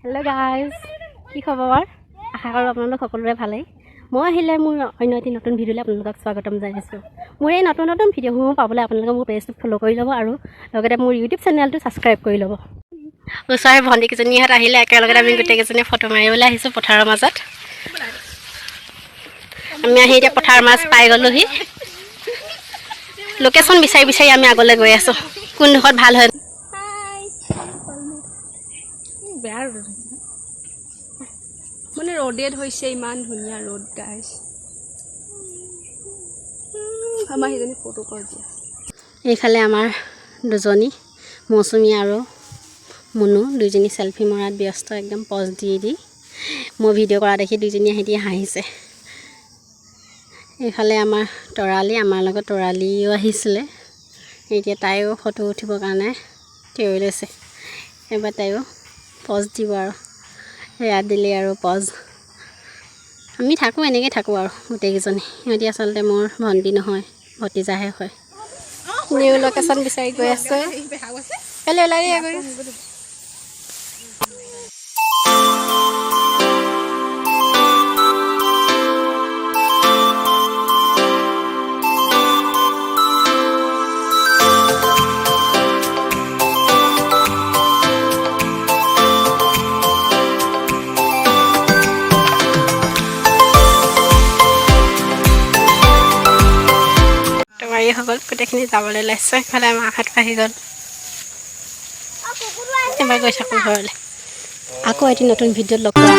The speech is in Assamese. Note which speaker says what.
Speaker 1: Hello guys, কি খবৰ? আশা কৰোঁ আপোনালোক সকলোৰে ভালেই। মই আহিলে মোৰ অন্য এটি নতুন ভিডিঅ'লৈ আপোনালোকক স্বাগতম জনাইছোঁ। মোৰ এই নতুন ভিডিঅ'সমূহ পাবলৈ আপোনালোকে মোৰ পেজটো ফ'ল' কৰি ল'ব আৰু লগতে মোৰ ইউটিউব চেনেলটো ছাবস্ক্ৰাইব কৰি ল'ব। ওচৰৰে ভণ্টিকেইজনীহঁত আহিলে একেলগতে আমি গোটেইকেইজনীয়ে ফটো মাৰিবলৈ আহিছোঁ পথাৰৰ মাজত। আমি আহি এতিয়া পথাৰৰ মাছ পাই গ'লোহি। লোকেশ্যন বিচাৰি আমি আগলৈ গৈ আছোঁ। কোনডোখৰত ভাল হয়
Speaker 2: বেয়া ৰ'দ মানে ৰ'দেড হৈছে ইমান ধুনীয়া ৰ'দ গাইছ আমাৰ সেইজনী ফটো কৰি দিয়া
Speaker 1: এইফালে আমাৰ দুজনী মৌচুমী আৰু মুনু দুইজনী চেলফি মৰাত ব্যস্ত একদম পজ দি মই ভিডিঅ' কৰা দেখি দুইজনী আহি হাঁহিছে এইফালে আমাৰ তৰালি আমাৰ লগত তৰালিও আহিছিলে এতিয়া তাইও ফটো উঠিবৰ কাৰণে থিয় লৈছে এবাৰ তাইও পজ দিব আৰু এয়া দিলে আৰু পজ আমি থাকোঁ এনেকৈ থাকোঁ আৰু গোটেইকেইজনী সিহঁতি আচলতে মোৰ ভণ্টি নহয় ভতিজাহে হয় নিউ লোকেশ্যন বিচাৰি গৈ আছে কালি ওলাই সকল গোটেইখিনি যাবলৈ ওলাইছে ইফালে আমাৰ হাত আহি গ'ল এবাৰ গৈ থাকোঁ ঘৰলৈ আকৌ এটি নতুন ভিডিঅ'ত লগ পোৱা